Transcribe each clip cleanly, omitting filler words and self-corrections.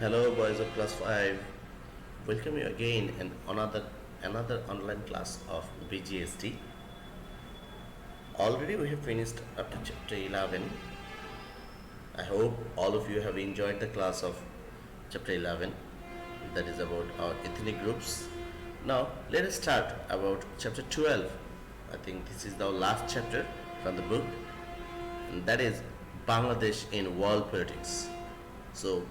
Hello, boys of class 5. Welcome you again in another online class of BGST. Already we have finished up to chapter 11. I hope all of you have enjoyed the class of chapter 11, that is about our ethnic groups. Now let us start about chapter 12. I think this is the last chapter from the book, and that is Bangladesh in world politics. So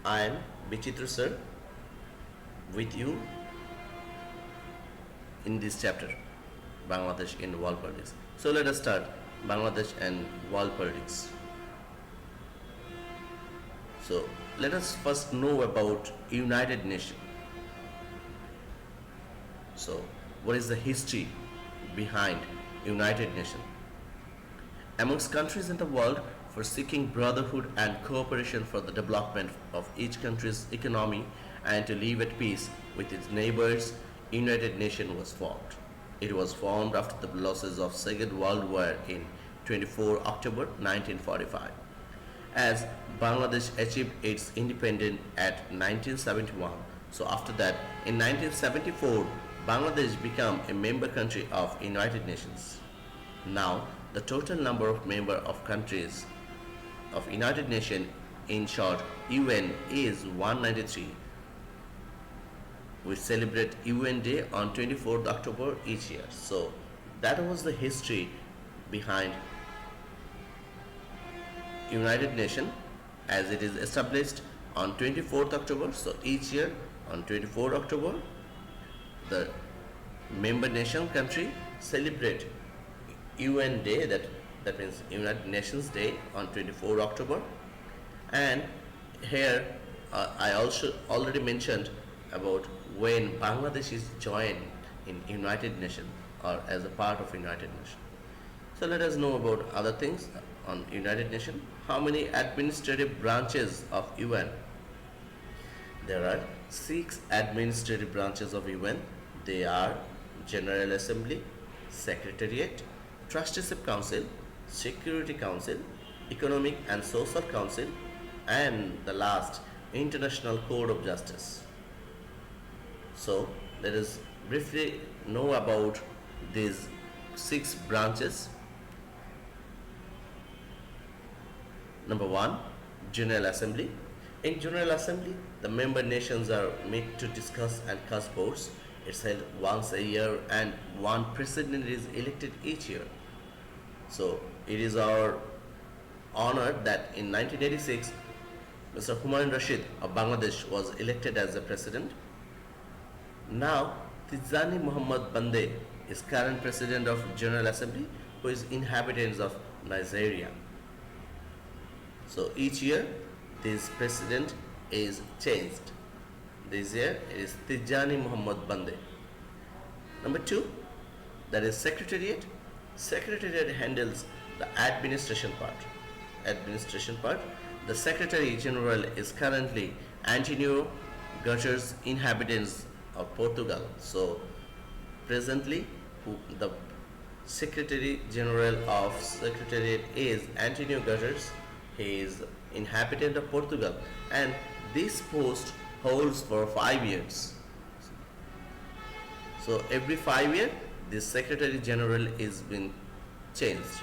I am Bichitra sir with you in this chapter, Bangladesh in world politics. So let us start Bangladesh and world politics. So let us first know about United Nations. So what is the history behind United Nations? Amongst countries in the world for seeking brotherhood and cooperation for the development of each country's economy and to live at peace with its neighbors, United Nations was formed. It was formed after the losses of Second World War in 24 October 1945. As Bangladesh achieved its independence at 1971, so after that, in 1974, Bangladesh became a member country of United Nations. Now, the total number of member of countries of United Nations, in short UN, is 193. We celebrate UN Day on 24th October each year. So that was the history behind United Nations, as it is established on 24th October. So each year on 24th October, the member nation country celebrate UN Day, that means United Nations Day on 24 October. And here I also already mentioned about when Bangladesh is joined in United Nations or as a part of United Nations. So let us know about other things on United Nations. How many administrative branches of UN? There are 6 administrative branches of UN. They are General Assembly, Secretariat, Trusteeship Council, Security Council, Economic and Social Council, and the last, International Court of Justice. So let us briefly know about these 6 branches. Number 1, General Assembly. In General Assembly, the member nations are met to discuss and cast votes. It's held once a year and one president is elected each year. So it is our honor that in 1986, Mr. Humayun Rashid of Bangladesh was elected as the president. Now, Tijani Muhammad Bande is current president of General Assembly, who is inhabitant of Nigeria. So each year, this president is changed. This year it is Tijani Muhammad Bande. Number 2, that is Secretariat. Secretariat handles the administration part. The Secretary General is currently Antonio Guterres, inhabitants of Portugal. So presently, the Secretary General of Secretariat is Antonio Guterres. He is inhabitant of Portugal, and this post holds for 5 years. So every 5 years, this Secretary General is being changed.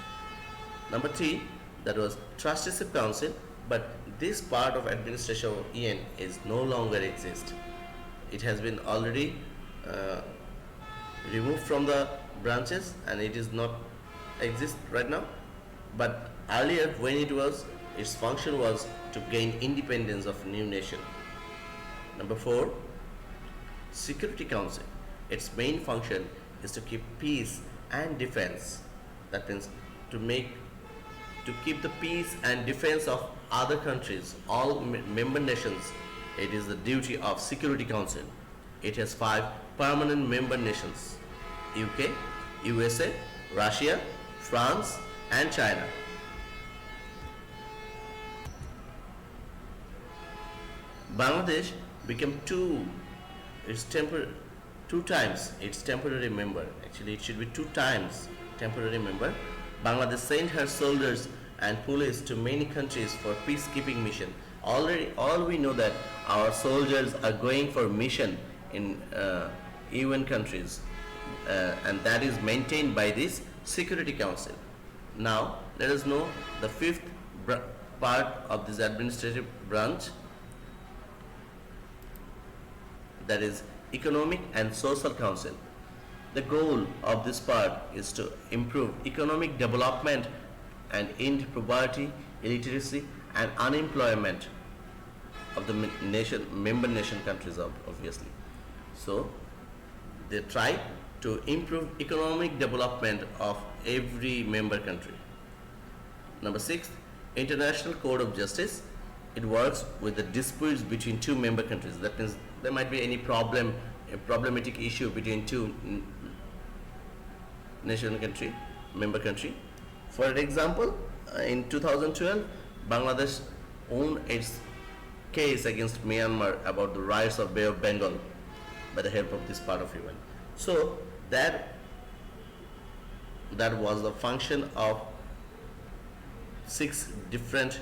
Number 3, that was Trusteeship Council, but this part of administration of UN is no longer exist. It has been already removed from the branches and it is not exist right now. But earlier, when it was, its function was to gain independence of new nation. Number 4, Security Council. Its main function is to keep peace and defense. That means to keep the peace and defense of other countries, all member nations. It is the duty of Security Council. It has 5 permanent member nations: UK, USA, Russia, France, and China. Bangladesh became two times its temporary member. Actually, it should be 2 times temporary member. Bangladesh sent her soldiers and police to many countries for peacekeeping mission Already, all we know that our soldiers are going for mission in UN countries, and that is maintained by this Security Council. Now, let us know the fifth part of this administrative branch, that is Economic and Social Council. The goal of this part is to improve economic development and end poverty, illiteracy, and unemployment of the member nation countries, obviously. So they try to improve economic development of every member country. Number 6, International Court of Justice. It works with the disputes between two member countries. That means there might be any problem, a problematic issue between two member country. For example, in 2012, Bangladesh won its case against Myanmar about the rights of Bay of Bengal by the help of this part of UN. So that was the function of 6 different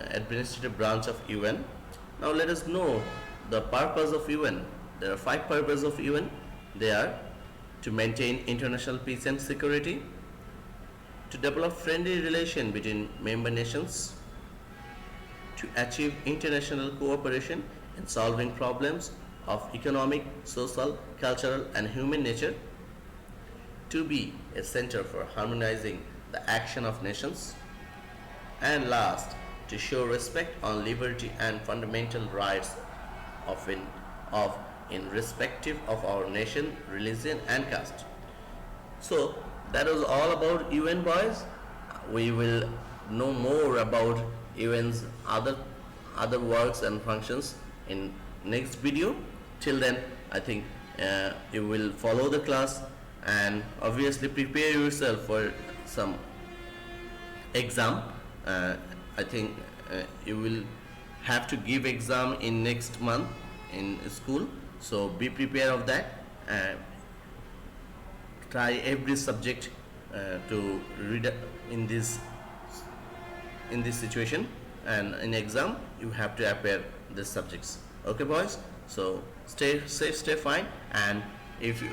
administrative branch of UN. Now let us know the purpose of UN. There are 5 purposes of UN. They are to maintain international peace and security, to develop friendly relation between member nations, to achieve international cooperation in solving problems of economic, social, cultural, and human nature, to be a center for harmonizing the action of nations, and last, to show respect on liberty and fundamental rights of in respective of our nation, religion, and caste. So that was all about UN, boys. We will know more about UN's other works and functions in next video. Till then, I think you will follow the class and obviously prepare yourself for some exam. I think you will have to give exam in next month in school, so be prepared of that. Try every subject to read in this situation, and in exam you have to appear these subjects. Okay, boys, so stay safe, stay fine, and if you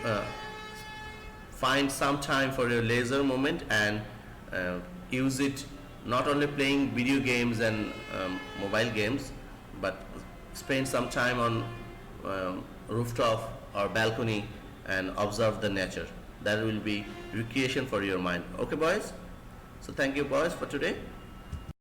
find some time for your leisure moment and use it not only playing video games and mobile games, but spend some time on rooftop or balcony and observe the nature. That will be recreation for your mind. Okay, boys, so thank you, boys, for today.